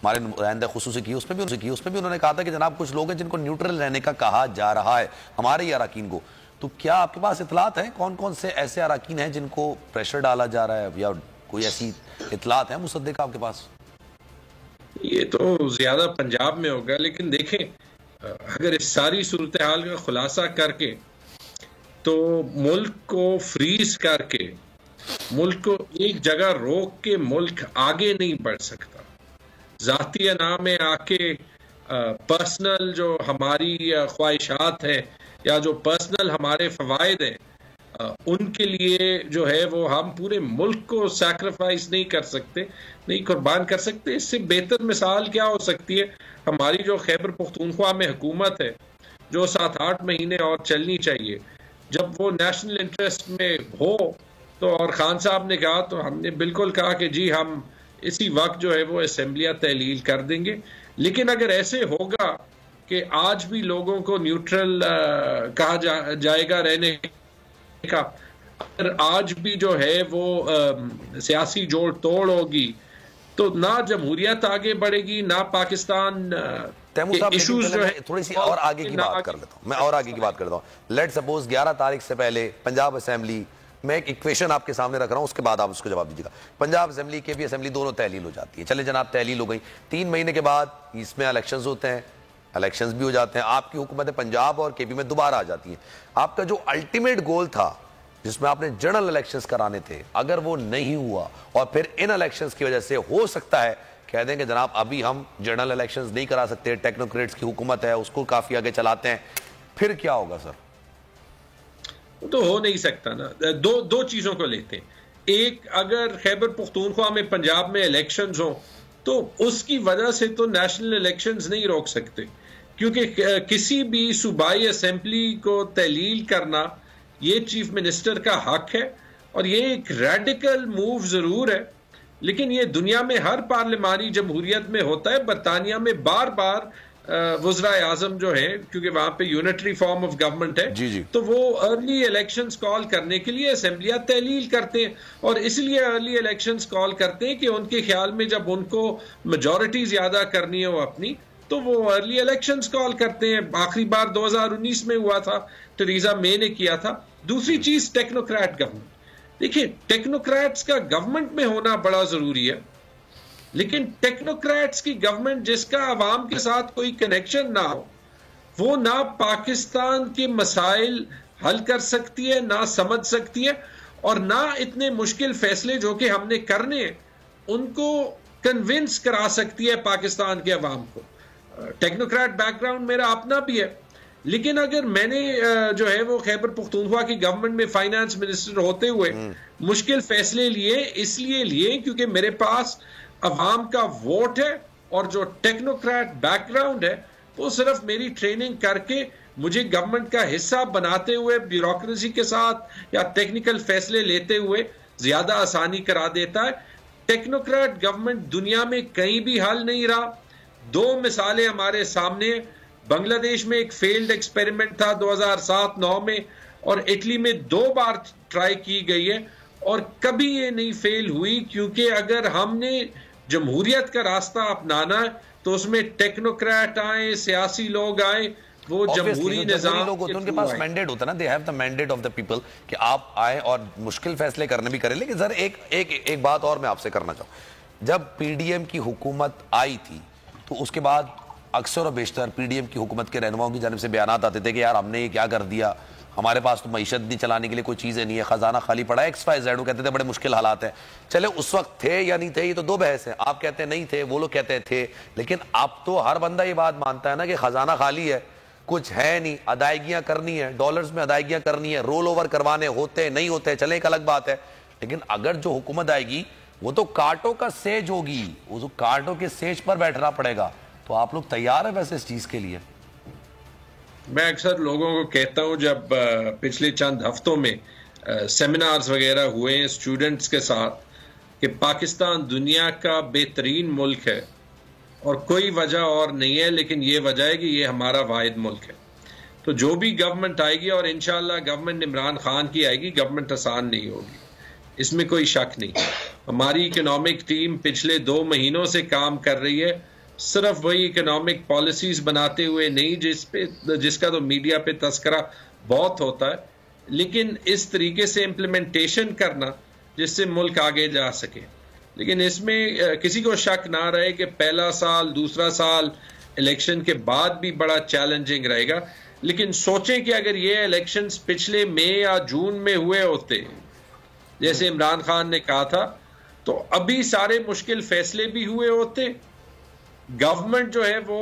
हमारे नुमाइंदा खुसूसी की, उसमें भी उन्होंने कहा था कि जनाब कुछ लोग हैं जिनको न्यूट्रल रहने का कहा जा रहा है हमारे ही अराकीन को। तो क्या आपके पास इतलात है कौन कौन से ऐसे अराकीन हैं जिनको प्रेशर डाला जा रहा है, या कोई ऐसी इतलात है मुसद्दिक आपके पास? ये तो ज्यादा पंजाब में होगा, लेकिन देखें अगर इस सारी सूरत हाल का खुलासा करके तो मुल्क को फ्रीज करके, मुल्क को एक जगह रोक के मुल्क आगे नहीं बढ़ सकता। जाती अना में आके पर्सनल जो हमारी ख्वाहिशात हैं या जो पर्सनल हमारे फवायद हैं उनके लिए जो है वो हम पूरे मुल्क को सैक्रिफाइस नहीं कर सकते, नहीं कुर्बान कर सकते। इससे बेहतर मिसाल क्या हो सकती है? हमारी जो खैबर पख्तूनख्वा में हुकूमत है जो 7-8 महीने और चलनी चाहिए, जब वो नेशनल इंटरेस्ट में हो तो, और खान साहब ने कहा तो हमने बिल्कुल कहा कि जी हम इसी वक्त जो है वो असेंबलियां तहलील कर देंगे। लेकिन अगर ऐसे होगा कि आज भी लोगों को न्यूट्रल कहा जाएगा रहने का, अगर आज भी जो है वो सियासी जोड़ तोड़ होगी तो ना जमहूरियत आगे बढ़ेगी, ना पाकिस्तान के इश्यूज जो है। थोड़ी सी और आगे की बात कर लेता हूं मैं, और आगे की बात करता हूं। लेट सपोज 11 तारीख से पहले पंजाब असेंबली, मैं एक इक्वेशन आपके सामने रख रहा हूं, उसके बाद आप उसको जवाब दीजिएगा। पंजाब असेंबली के भी असेंबली दोनों तहलील हो जाती है, चले जनाब तहलील हो गई, 3 महीने के बाद इसमें इलेक्शंस होते हैं, इलेक्शंस भी हो जाते हैं, आपकी हुकूमत पंजाब और केपी में दोबारा आ जाती है। आपका जो अल्टीमेट गोल था जिसमें आपने जनरल इलेक्शंस कराने थे, अगर वो नहीं हुआ और फिर इन इलेक्शंस की वजह से हो सकता है कह दें कि जनाब अभी हम जनरल इलेक्शंस नहीं करा सकते, टेक्नोक्रेट्स की हुकूमत है, उसको काफी आगे चलाते हैं, फिर क्या होगा सर? तो हो नहीं सकता ना। दो चीजों को लेते हैं। एक, अगर खैबर पख्तूनख्वा में पंजाब में इलेक्शंस हो तो उसकी वजह से तो नेशनल इलेक्शंस नहीं रोक सकते, क्योंकि किसी भी सूबाई असेंबली को तहलील करना ये चीफ मिनिस्टर का हक है, और ये एक रेडिकल मूव जरूर है, लेकिन ये दुनिया में हर पार्लिमानी जमहूरियत में होता है। बरतानिया में बार बार वज़रा आज़म जो है, क्योंकि वहां पे यूनिटरी फॉर्म ऑफ गवर्नमेंट है, जी। तो वो अर्ली इलेक्शंस कॉल करने के लिए असेंबलियां तहलील करते हैं, और इसलिए अर्ली इलेक्शंस कॉल करते हैं कि उनके ख्याल में जब उनको मेजॉरिटी ज्यादा करनी हो अपनी, तो वो अर्ली इलेक्शंस कॉल करते हैं। आखिरी बार 2019 में हुआ था, टेरेसा मे ने किया था। दूसरी चीज, टेक्नोक्रेट गवर्नमेंट। देखिए, टेक्नोक्रेट्स का गवर्नमेंट में होना बड़ा जरूरी है, लेकिन टेक्नोक्रेट्स की गवर्नमेंट जिसका आवाम के साथ कोई कनेक्शन ना हो, वो ना पाकिस्तान के मसाइल हल कर सकती है, ना समझ सकती है, और ना इतने मुश्किल फैसले जो कि हमने करने हैं उनको कन्विंस करा सकती है पाकिस्तान के अवाम को। टेक्नोक्रेट बैकग्राउंड मेरा अपना भी है, लेकिन अगर मैंने जो है वो खैबर पख्तूनख्वा की गवर्नमेंट में फाइनेंस मिनिस्टर होते हुए मुश्किल फैसले लिए, इसलिए लिए क्योंकि मेरे पास अवाम का वोट है, और जो टेक्नोक्रेट बैकग्राउंड है वो सिर्फ मेरी ट्रेनिंग करके मुझे गवर्नमेंट का हिस्सा बनाते हुए, ब्यूरोक्रेसी के साथ या टेक्निकल फैसले लेते हुए ज्यादा आसानी करा देता है। टेक्नोक्रेट गवर्नमेंट दुनिया में कहीं भी हल नहीं रहा। 2 मिसालें हमारे सामने। बांग्लादेश में एक फेल्ड एक्सपेरिमेंट था 2007-9 में, और इटली में 2 बार ट्राई की गई है और कभी ये नहीं फेल हुई, क्योंकि अगर हमने जमहूरियत का रास्ता अपनाना है तो उसमें टेक्नोक्रेट आए, सियासी लोग आए, वो जमहूरी निजाम लोग होते हैं, उनके पास मैंडेट होता है ना, they have the mandate of the people कि आप आए और मुश्किल फैसले करने भी करें। लेकिन सर एक बात और मैं आपसे करना चाहूँ, जब पीडीएम की हुकूमत आई थी तो उसके बाद अक्सर और बेशतर पीडीएम की हुकूमत के रहनुमाओं की जानिब से बयानात आते थे कि यार हमने ये क्या कर दिया, हमारे पास तो मईशत नहीं चलाने के लिए कोई चीज़ें नहीं है, खजाना खाली पड़ा है, XYZ। वो कहते थे बड़े मुश्किल हालात हैं। चले उस वक्त थे या नहीं थे, ये तो 2 बहस है। आप कहते हैं नहीं थे, वो लोग कहते थे, लेकिन अब तो हर बंदा ये बात मानता है ना कि खजाना खाली है, कुछ है नहीं, अदायगियां करनी है, डॉलर्स में अदायगियां करनी है, रोल ओवर करवाने होते नहीं होते, चले एक अलग बात है। लेकिन अगर जो हुकूमत आएगी वो तो कांटों का सेज होगी, वो तो कांटों के सेज पर बैठना पड़ेगा। तो आप लोग तैयार है वैसे इस चीज के लिए? मैं अक्सर लोगों को कहता हूं, जब पिछले चंद हफ्तों में सेमिनार्स वगैरह हुए हैं स्टूडेंट्स के साथ, कि पाकिस्तान दुनिया का बेहतरीन मुल्क है और कोई वजह और नहीं है, लेकिन ये वजह है कि ये हमारा वाहिद मुल्क है। तो जो भी गवर्नमेंट आएगी, और इंशाल्लाह गवर्नमेंट इमरान खान की आएगी, गवर्नमेंट आसान नहीं होगी, इसमें कोई शक नहीं। हमारी इकोनॉमिक टीम पिछले 2 महीनों से काम कर रही है सिर्फ वही इकोनॉमिक पॉलिसीज बनाते हुए नहीं, जिसका तो मीडिया पे तस्करा बहुत होता है, लेकिन इस तरीके से इम्प्लीमेंटेशन करना जिससे मुल्क आगे जा सके। लेकिन इसमें किसी को शक ना रहे कि पहला साल, दूसरा साल इलेक्शन के बाद भी बड़ा चैलेंजिंग रहेगा। लेकिन सोचें कि अगर ये इलेक्शंस पिछले मई या जून में हुए होते, जैसे इमरान खान ने कहा था, तो अभी सारे मुश्किल फैसले भी हुए होते, गवर्नमेंट जो है वो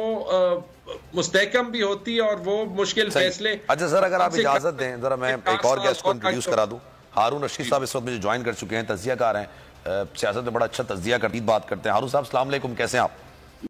मुस्तहकम भी होती और वो मुश्किल फैसले। अच्छा सर, अगर आप इजाजत दें जरा मैं एक और गेस्ट को इंट्रोड्यूस करा दूं। हारून रशीद साहब इस वक्त मुझे ज्वाइन कर चुके हैं, तज्जियाकार हैं, सियासत में बड़ा अच्छा तज्जिया करती बात करते हैं। हारून साहब, अस्सलाम वालेकुम, कैसे हैं आप?